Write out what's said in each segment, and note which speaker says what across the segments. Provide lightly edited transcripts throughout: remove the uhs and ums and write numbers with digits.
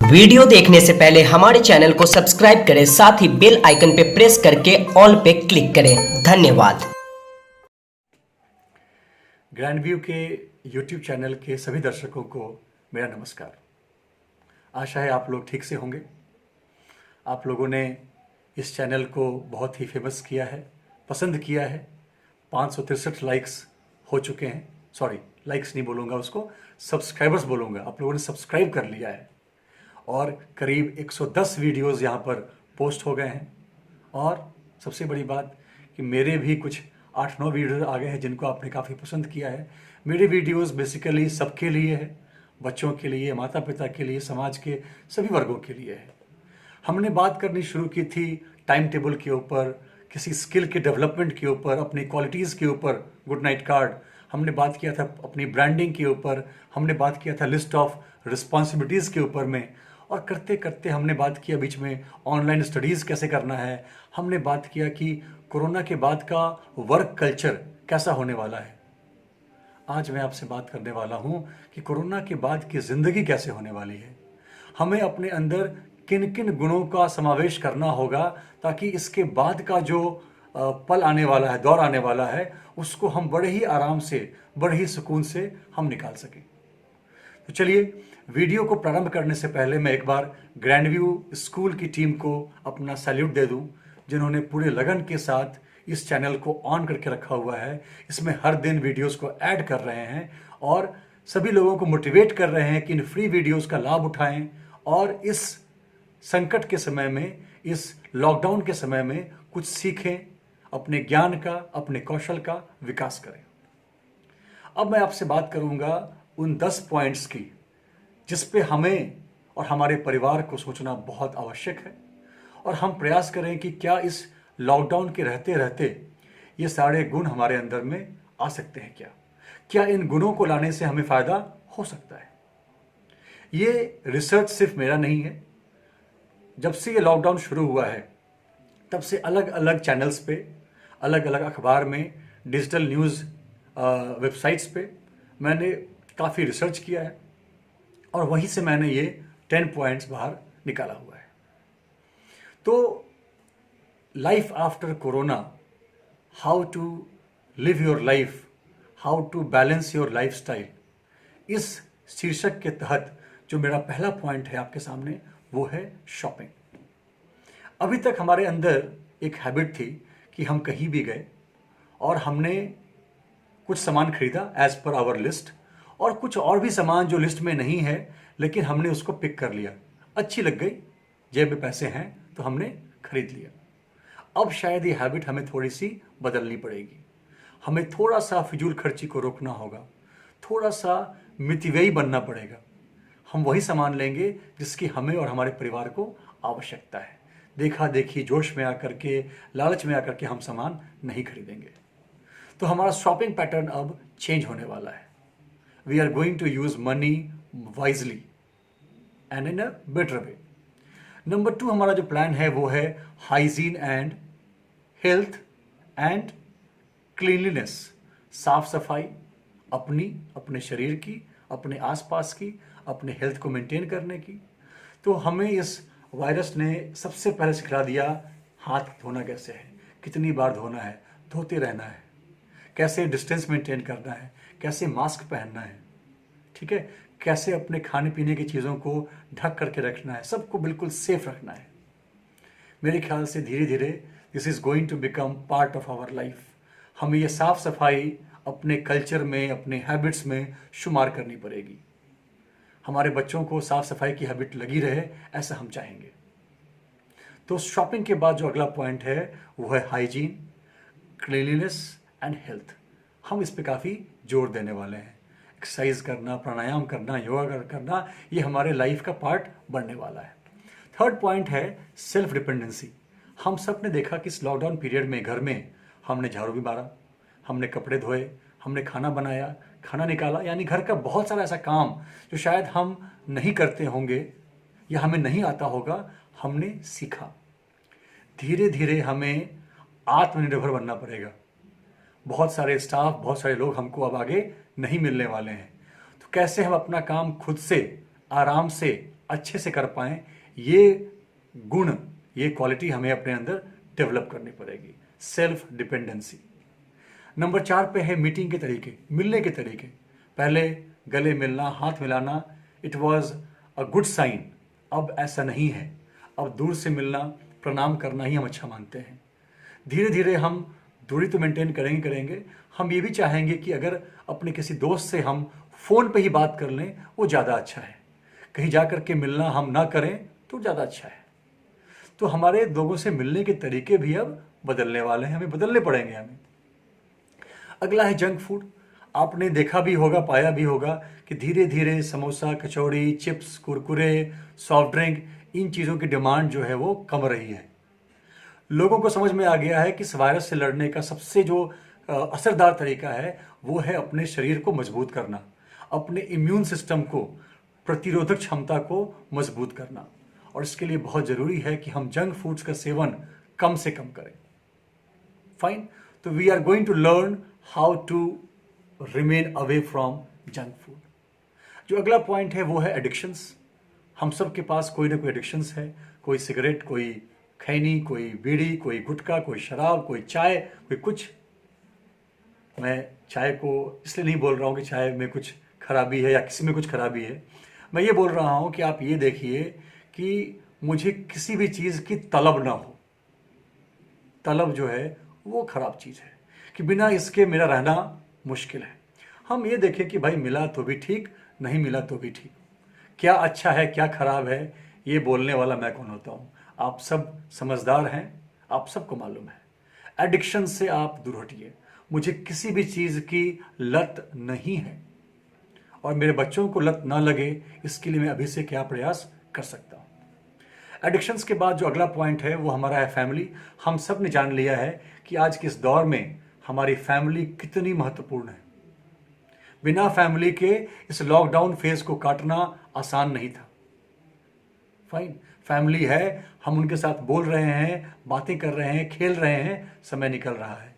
Speaker 1: Video देखने से पहले हमारे चैनल को सब्सक्राइब करें, साथ ही बेल आइकन पे प्रेस करके ऑल पे क्लिक करें। धन्यवाद।
Speaker 2: ग्रैंड व्यू के यूट्यूब चैनल के सभी दर्शकों को मेरा नमस्कार। आशा है आप लोग ठीक से होंगे। आप लोगों ने इस चैनल को बहुत ही फेमस किया है, पसंद किया है। 563 लाइक्स हो चुके हैं। सॉरी, लाइक्स नहीं बोलूँगा, उसको सब्सक्राइबर्स बोलूँगा। आप लोगों ने सब्सक्राइब कर लिया है और करीब 110 वीडियोस यहाँ पर पोस्ट हो गए हैं। और सबसे बड़ी बात कि मेरे भी कुछ 8-9 वीडियोस आ गए हैं जिनको आपने काफ़ी पसंद किया है। मेरे वीडियोस बेसिकली सबके लिए है, बच्चों के लिए, माता पिता के लिए, समाज के सभी वर्गों के लिए है। हमने बात करनी शुरू की थी टाइम टेबल के ऊपर, किसी स्किल के डेवलपमेंट के ऊपर, अपनी क्वालिटीज़ के ऊपर, गुड नाइट कार्ड। हमने बात किया था अपनी ब्रांडिंग के ऊपर, हमने बात किया था लिस्ट ऑफ रिस्पॉन्सिबिलिटीज़ के ऊपर में। और करते करते हमने बात किया बीच में ऑनलाइन स्टडीज़ कैसे करना है। हमने बात किया कि कोरोना के बाद का वर्क कल्चर कैसा होने वाला है। आज मैं आपसे बात करने वाला हूं कि कोरोना के बाद की ज़िंदगी कैसे होने वाली है। हमें अपने अंदर किन किन गुणों का समावेश करना होगा ताकि इसके बाद का जो पल आने वाला है, दौर आने वाला है, उसको हम बड़े ही आराम से, बड़े ही सुकून से हम निकाल सकें। तो चलिए, वीडियो को प्रारंभ करने से पहले मैं एक बार ग्रैंड व्यू स्कूल की टीम को अपना सैल्यूट दे दूं, जिन्होंने पूरे लगन के साथ इस चैनल को ऑन करके रखा हुआ है। इसमें हर दिन वीडियोस को ऐड कर रहे हैं और सभी लोगों को मोटिवेट कर रहे हैं कि इन फ्री वीडियोस का लाभ उठाएं और इस संकट के समय में, इस लॉकडाउन के समय में कुछ सीखें, अपने ज्ञान का, अपने कौशल का विकास करें। अब मैं आपसे बात करूंगा उन 10 पॉइंट्स की जिस पे हमें और हमारे परिवार को सोचना बहुत आवश्यक है, और हम प्रयास करें कि क्या इस लॉकडाउन के रहते रहते ये सारे गुण हमारे अंदर में आ सकते हैं। क्या इन गुणों को लाने से हमें फ़ायदा हो सकता है। ये रिसर्च सिर्फ मेरा नहीं है। जब से ये लॉकडाउन शुरू हुआ है तब से अलग अलग चैनल्स पे, अलग अलग अखबार में, डिजिटल न्यूज़ वेबसाइट्स पे मैंने काफ़ी रिसर्च किया है और वहीं से मैंने ये 10 पॉइंट्स बाहर निकाला हुआ है। तो life after corona, how to live your life, how to balance your lifestyle, इस शीर्षक के तहत जो मेरा पहला पॉइंट है आपके सामने वो है शॉपिंग। अभी तक हमारे अंदर एक हैबिट थी कि हम कहीं भी गए और हमने कुछ सामान खरीदा एज पर आवर लिस्ट, और कुछ और भी सामान जो लिस्ट में नहीं है लेकिन हमने उसको पिक कर लिया, अच्छी लग गई, जेब में पैसे हैं तो हमने खरीद लिया। अब शायद ये हैबिट हमें थोड़ी सी बदलनी पड़ेगी। हमें थोड़ा सा फिजूल खर्ची को रोकना होगा, थोड़ा सा मितव्ययी बनना पड़ेगा। हम वही सामान लेंगे जिसकी हमें और हमारे परिवार को आवश्यकता है। देखा देखी, जोश में आकर के, लालच में आकर के हम सामान नहीं खरीदेंगे। तो हमारा शॉपिंग पैटर्न अब चेंज होने वाला है। We are going to use money wisely and in a better way. Number 2 हमारा जो प्लान है वो है hygiene and health and cleanliness, साफ सफाई अपनी, अपने शरीर की, अपने आसपास की, अपने हेल्थ को मेंटेन करने की। तो हमें इस वायरस ने सबसे पहले सिखा दिया हाथ धोना कैसे है, कितनी बार धोना है, धोते रहना है, कैसे डिस्टेंस मेंटेन करना है, कैसे मास्क पहनना है, ठीक है, कैसे अपने खाने पीने की चीज़ों को ढक करके रखना है, सबको बिल्कुल सेफ रखना है। मेरे ख्याल से धीरे धीरे this is going to become part of our life. हमें ये साफ सफाई अपने कल्चर में, अपने हैबिट्स में शुमार करनी पड़ेगी। हमारे बच्चों को साफ सफाई की हैबिट लगी रहे, ऐसा हम चाहेंगे। तो शॉपिंग के बाद जो अगला पॉइंट है वो है हाइजीन, क्लीनलीनेस एंड हेल्थ। हम इस पे काफ़ी जोर देने वाले हैं। एक्सरसाइज करना, प्राणायाम करना, योगा करना, ये हमारे लाइफ का पार्ट बनने वाला है। थर्ड पॉइंट है सेल्फ डिपेंडेंसी। हम सब ने देखा कि इस लॉकडाउन पीरियड में घर में हमने झाड़ू भी मारा, हमने कपड़े धोए, हमने खाना बनाया, खाना निकाला, यानी घर का बहुत सारा ऐसा काम जो शायद हम नहीं करते होंगे या हमें नहीं आता होगा, हमने सीखा। धीरे धीरे हमें आत्मनिर्भर बनना पड़ेगा। बहुत सारे स्टाफ, बहुत सारे लोग हमको अब आगे नहीं मिलने वाले हैं। तो कैसे हम अपना काम खुद से आराम से अच्छे से कर पाएं, ये गुण, ये क्वालिटी हमें अपने अंदर डेवलप करनी पड़ेगी, सेल्फ डिपेंडेंसी। नंबर 4 पे है मीटिंग के तरीके, मिलने के तरीके। पहले गले मिलना, हाथ मिलाना, it was a good sign. अब ऐसा नहीं है। अब दूर से मिलना, प्रणाम करना ही हम अच्छा मानते हैं। धीरे धीरे हम दूरी तो मेंटेन करेंगे। हम ये भी चाहेंगे कि अगर अपने किसी दोस्त से हम फ़ोन पे ही बात कर लें, वो ज़्यादा अच्छा है। कहीं जा कर के मिलना हम ना करें तो ज़्यादा अच्छा है। तो हमारे लोगों से मिलने के तरीके भी अब बदलने वाले हैं, हमें बदलने पड़ेंगे हमें। अगला है जंक फूड। आपने देखा भी होगा, पाया भी होगा कि धीरे धीरे समोसा, कचौड़ी, चिप्स, कुरकुरे, सॉफ्ट ड्रिंक, इन चीज़ों की डिमांड जो है वो कम रही है। लोगों को समझ में आ गया है कि इस वायरस से लड़ने का सबसे जो असरदार तरीका है वो है अपने शरीर को मजबूत करना, अपने इम्यून सिस्टम को, प्रतिरोधक क्षमता को मजबूत करना। और इसके लिए बहुत ज़रूरी है कि हम जंक फूड्स का सेवन कम से कम करें। फाइन, तो we are going to learn how to remain away from junk food. जो अगला पॉइंट है वो है एडिक्शंस। हम सब के पास कोई ना कोई एडिक्शंस है, कोई सिगरेट, कोई खैनी, कोई बीड़ी, कोई गुटखा, कोई शराब, कोई चाय, कोई कुछ। मैं चाय को इसलिए नहीं बोल रहा हूँ कि चाय में कुछ खराबी है या किसी में कुछ खराबी है। मैं ये बोल रहा हूँ कि आप ये देखिए कि मुझे किसी भी चीज़ की तलब ना हो। तलब जो है वो खराब चीज़ है कि बिना इसके मेरा रहना मुश्किल है। हम ये देखें कि भाई मिला तो भी ठीक, नहीं मिला तो भी ठीक। क्या अच्छा है, क्या खराब है, ये बोलने वाला मैं कौन होता हूँ। आप सब समझदार हैं, आप सबको मालूम है। एडिक्शन से आप दूर हटिए। मुझे किसी भी चीज़ की लत नहीं है और मेरे बच्चों को लत ना लगे, इसके लिए मैं अभी से क्या प्रयास कर सकता हूँ। एडिक्शंस के बाद जो अगला पॉइंट है वो हमारा है फैमिली। हम सब ने जान लिया है कि आज के इस दौर में हमारी फैमिली कितनी महत्वपूर्ण है। बिना फैमिली के इस लॉकडाउन फेज को काटना आसान नहीं था। फाइन, फैमिली है, हम उनके साथ बोल रहे हैं, बातें कर रहे हैं, खेल रहे हैं, समय निकल रहा है।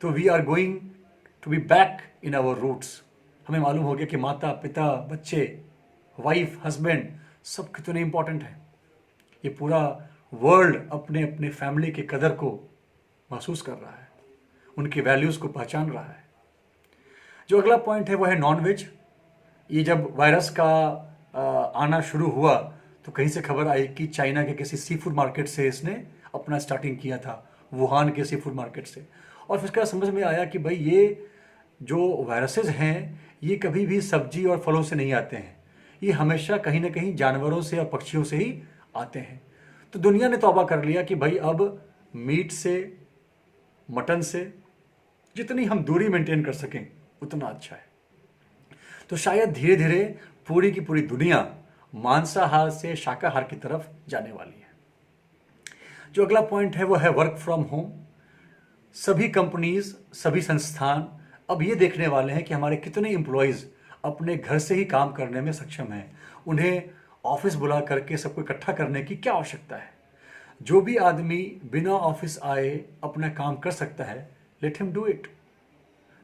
Speaker 2: तो we are going to be back in our roots. हमें मालूम हो गया कि माता, पिता, बच्चे, वाइफ, हस्बैंड सब कितने इंपॉर्टेंट हैं। ये पूरा वर्ल्ड अपने अपने फैमिली के कदर को महसूस कर रहा है, उनके वैल्यूज़ को पहचान रहा है। जो अगला पॉइंट है वो है नॉनवेज। ये जब वायरस का आना शुरू हुआ तो कहीं से खबर आई कि चाइना के किसी सी फूड मार्केट से इसने अपना स्टार्टिंग किया था, वुहान के सी फूड मार्केट से। और फिर उसके समझ में आया कि भाई ये जो वायरसेस हैं ये कभी भी सब्जी और फलों से नहीं आते हैं, ये हमेशा कहीं ना कहीं जानवरों से और पक्षियों से ही आते हैं। तो दुनिया ने तौबा कर लिया कि भाई अब मीट से, मटन से जितनी हम दूरी मेंटेन कर सकें उतना अच्छा है। तो शायद धीरे धीरे पूरी की पूरी दुनिया मांसाहार से शाकाहार की तरफ जाने वाली है। जो अगला पॉइंट है वो है वर्क फ्रॉम होम। सभी कंपनीज, सभी संस्थान अब ये देखने वाले हैं कि हमारे कितने एम्प्लॉयज़ अपने घर से ही काम करने में सक्षम हैं। उन्हें ऑफिस बुला करके सबको इकट्ठा करने की क्या आवश्यकता है। जो भी आदमी बिना ऑफिस आए अपना काम कर सकता है, let him do it.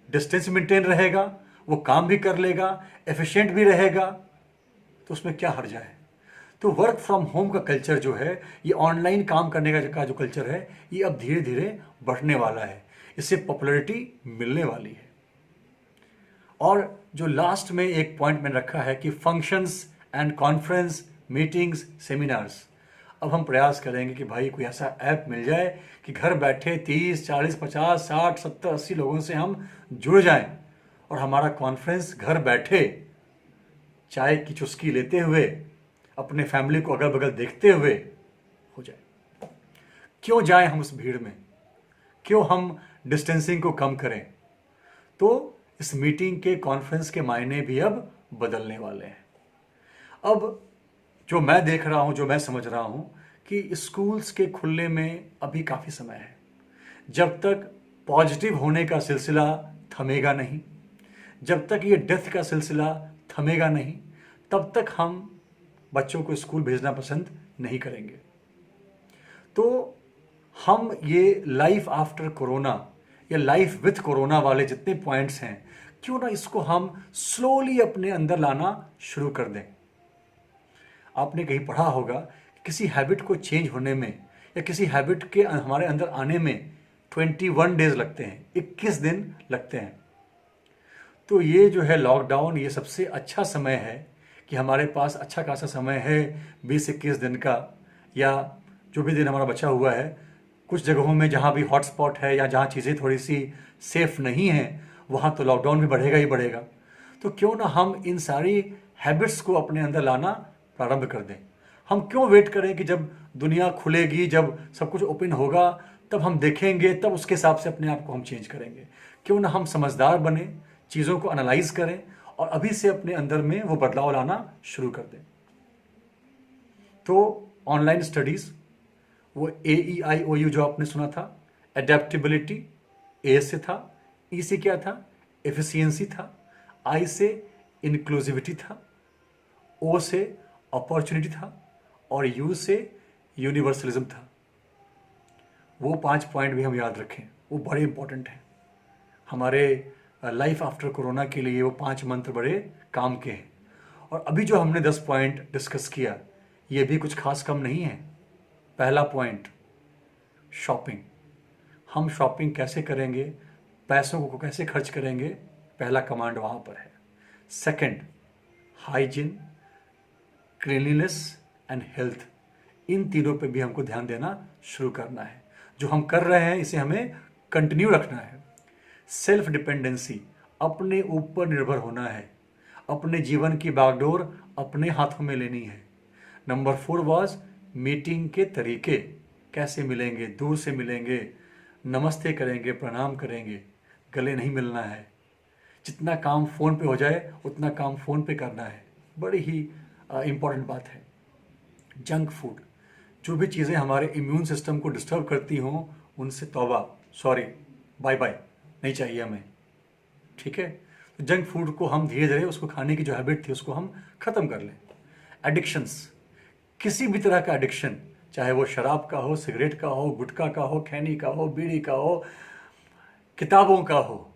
Speaker 2: Distance maintain रहेगा, वो काम भी कर लेगा, एफिशिएंट भी रहेगा, तो उसमें क्या हर्जा है। तो वर्क फ्रॉम होम का कल्चर जो है, ये ऑनलाइन काम करने का जो कल्चर है, ये अब धीरे धीरे बढ़ने वाला है, इससे पॉपुलैरिटी मिलने वाली है। और जो लास्ट में एक पॉइंट मैंने रखा है कि functions and conference, meetings, seminars. अब हम प्रयास करेंगे कि भाई कोई ऐसा ऐप मिल जाए कि घर बैठे 30, 40, 50, 60, 70, 80 लोगों से हम जुड़ जाएं और हमारा कॉन्फ्रेंस घर बैठे चाय की चुस्की लेते हुए, अपने फैमिली को अगल बगल देखते हुए हो जाए। क्यों जाएं हम उस भीड़ में, क्यों हम डिस्टेंसिंग को कम करें। तो इस मीटिंग के, कॉन्फ्रेंस के मायने भी अब बदलने वाले हैं। अब जो मैं देख रहा हूं, जो मैं समझ रहा हूं कि स्कूल्स के खुलने में अभी काफ़ी समय है। जब तक पॉजिटिव होने का सिलसिला थमेगा नहीं, जब तक ये डेथ का सिलसिला थमेगा नहीं, तब तक हम बच्चों को स्कूल भेजना पसंद नहीं करेंगे। तो हम ये लाइफ आफ्टर कोरोना या लाइफ विथ कोरोना वाले जितने पॉइंट्स हैं, क्यों ना इसको हम स्लोली अपने अंदर लाना शुरू कर दें। आपने कहीं पढ़ा होगा कि किसी हैबिट को चेंज होने में या किसी हैबिट के हमारे अंदर आने में 21 डेज लगते हैं, 21 दिन लगते हैं। तो ये जो है लॉकडाउन, ये सबसे अच्छा समय है कि हमारे पास अच्छा खासा समय है 20-21 दिन का, या जो भी दिन हमारा बचा हुआ है। कुछ जगहों में जहाँ भी हॉटस्पॉट है या जहाँ चीज़ें थोड़ी सी सेफ नहीं हैं, वहाँ तो लॉकडाउन भी बढ़ेगा ही बढ़ेगा। तो क्यों ना हम इन सारी हैबिट्स को अपने अंदर लाना प्रारंभ कर दें। हम क्यों वेट करें कि जब दुनिया खुलेगी, जब सब कुछ ओपन होगा, तब हम देखेंगे, तब उसके हिसाब से अपने आप को हम चेंज करेंगे। क्यों ना हम समझदार बने, चीज़ों को एनालाइज करें और अभी से अपने अंदर में वो बदलाव लाना शुरू कर दें। तो ऑनलाइन स्टडीज़, वो AEIOU जो आपने सुना था, एडेप्टेबिलिटी, ए से था, ई से क्या था, एफिशिएंसी था, आई से इंक्लूसिविटी था, ओ से अपॉर्चुनिटी था और यू से यूनिवर्सलिज्म था। वो 5 पॉइंट भी हम याद रखें, वो बड़े इंपॉर्टेंट हैं हमारे लाइफ आफ्टर कोरोना के लिए। वो 5 मंत्र बड़े काम के हैं। और अभी जो हमने 10 पॉइंट डिस्कस किया, ये भी कुछ खास कम नहीं है। पहला पॉइंट, शॉपिंग। हम शॉपिंग कैसे करेंगे, पैसों को कैसे खर्च करेंगे, पहला कमांड वहाँ पर है। Second, hygiene, cleanliness and health. इन तीनों पे भी हमको ध्यान देना शुरू करना है। जो हम कर रहे हैं इसे हमें कंटिन्यू रखना है। सेल्फ डिपेंडेंसी, अपने ऊपर निर्भर होना है, अपने जीवन की बागडोर अपने हाथों में लेनी है। नंबर 4 वाज मीटिंग के तरीके। कैसे मिलेंगे, दूर से मिलेंगे, नमस्ते करेंगे, प्रणाम करेंगे, गले नहीं मिलना है। जितना काम फ़ोन पे हो जाए उतना काम फ़ोन पे करना है। बड़ी ही इम्पॉर्टेंट बात है। जंक फूड, जो भी चीज़ें हमारे इम्यून सिस्टम को डिस्टर्ब करती हों, उनसे तौबा, सॉरी, बाय बाय, नहीं चाहिए हमें। ठीक है, तो जंक फूड को हम धीरे धीरे, उसको खाने की जो हैबिट थी उसको हम ख़त्म कर लें। एडिक्शंस, किसी भी तरह का एडिक्शन, चाहे वो शराब का हो, सिगरेट का हो, गुटखा का हो, खैनी का हो, बीड़ी का हो, किताबों का हो,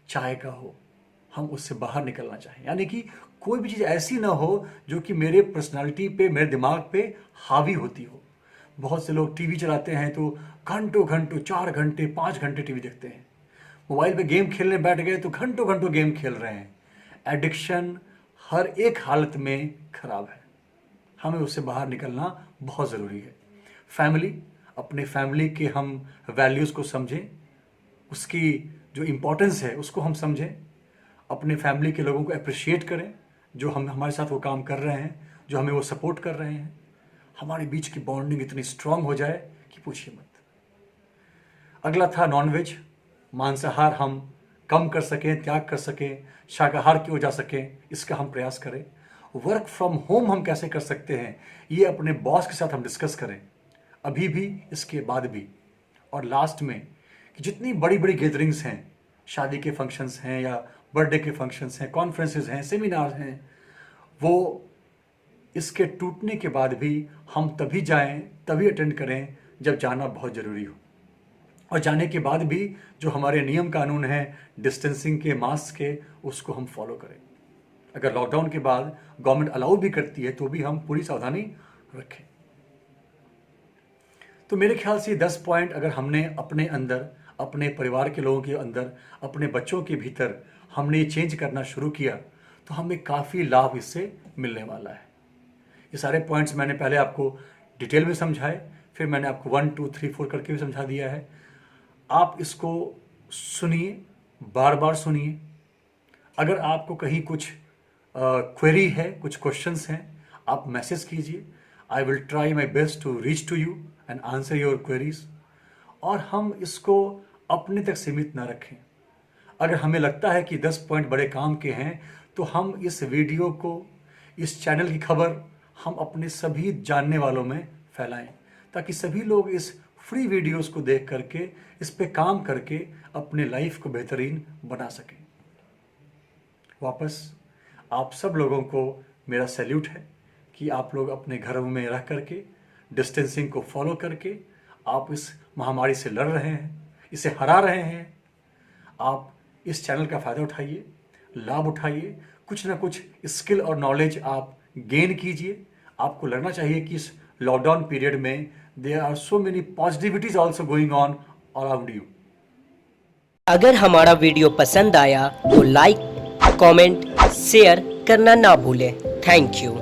Speaker 2: चाय का हो, हम उससे बाहर निकलना चाहें। यानी कि कोई भी चीज़ ऐसी ना हो जो कि मेरे पर्सनालिटी पे, मेरे दिमाग पे हावी होती हो। बहुत से लोग टीवी चलाते हैं तो घंटों घंटों, 4 घंटे, 5 घंटे टीवी देखते हैं। मोबाइल पे गेम खेलने बैठ गए तो घंटों घंटों गेम खेल रहे हैं। एडिक्शन हर एक हालत में खराब है, हमें उससे बाहर निकलना बहुत ज़रूरी है। फैमिली, अपने फैमिली के हम वैल्यूज़ को समझें, उसकी जो इम्पोर्टेंस है उसको हम समझें। अपने फैमिली के लोगों को अप्रिशिएट करें जो हमारे साथ वो काम कर रहे हैं, जो हमें वो सपोर्ट कर रहे हैं। हमारे बीच की बॉन्डिंग इतनी स्ट्रांग हो जाए कि पूछिए मत। अगला था नॉनवेज, मांसाहार हम कम कर सकें, त्याग कर सकें, शाकाहार की ओर जा सकें, इसका हम प्रयास करें। वर्क फ्रॉम होम हम कैसे कर सकते हैं, ये अपने बॉस के साथ हम डिस्कस करें, अभी भी, इसके बाद भी। और लास्ट में कि जितनी बड़ी बड़ी गैदरिंग्स हैं, शादी के फंक्शंस हैं या बर्थडे के फंक्शंस हैं, कॉन्फ्रेंसेस हैं, सेमिनार हैं, वो इसके टूटने के बाद भी हम तभी जाएं, तभी अटेंड करें जब जाना बहुत ज़रूरी हो। और जाने के बाद भी जो हमारे नियम कानून हैं डिस्टेंसिंग के, मास्क के, उसको हम फॉलो करें। अगर लॉकडाउन के बाद गवर्नमेंट अलाउ भी करती है तो भी हम पूरी सावधानी रखें। तो मेरे ख्याल से 10 पॉइंट अगर हमने अपने अंदर, अपने परिवार के लोगों के अंदर, अपने बच्चों के भीतर हमने ये चेंज करना शुरू किया तो हमें काफ़ी लाभ इससे मिलने वाला है। ये सारे पॉइंट्स मैंने पहले आपको डिटेल में समझाए, फिर मैंने आपको 1 2 3 4 करके भी समझा दिया है। आप इसको सुनिए, बार बार सुनिए। अगर आपको कहीं कुछ क्वेरी है, कुछ क्वेश्चंस हैं, आप मैसेज कीजिए। I will try my best to reach to you and answer your queries. और हम इसको अपने तक सीमित ना रखें। अगर हमें लगता है कि 10 पॉइंट बड़े काम के हैं तो हम इस वीडियो को, इस चैनल की खबर हम अपने सभी जानने वालों में फैलाएं, ताकि सभी लोग इस फ्री वीडियोस को देख करके, इस पे काम करके अपने लाइफ को बेहतरीन बना सकें। वापस आप सब लोगों को मेरा सैल्यूट है कि आप लोग अपने घरों में रह करके, डिस्टेंसिंग को फॉलो करके आप इस महामारी से लड़ रहे हैं, इसे हरा रहे हैं। आप इस चैनल का फ़ायदा उठाइए, लाभ उठाइए, कुछ ना कुछ स्किल और नॉलेज आप गेन कीजिए। आपको लगना चाहिए कि इस लॉकडाउन पीरियड में there are so many positivities also going on around you.
Speaker 1: अगर हमारा वीडियो पसंद आया तो लाइक, कमेंट, शेयर करना ना भूलें। Thank you.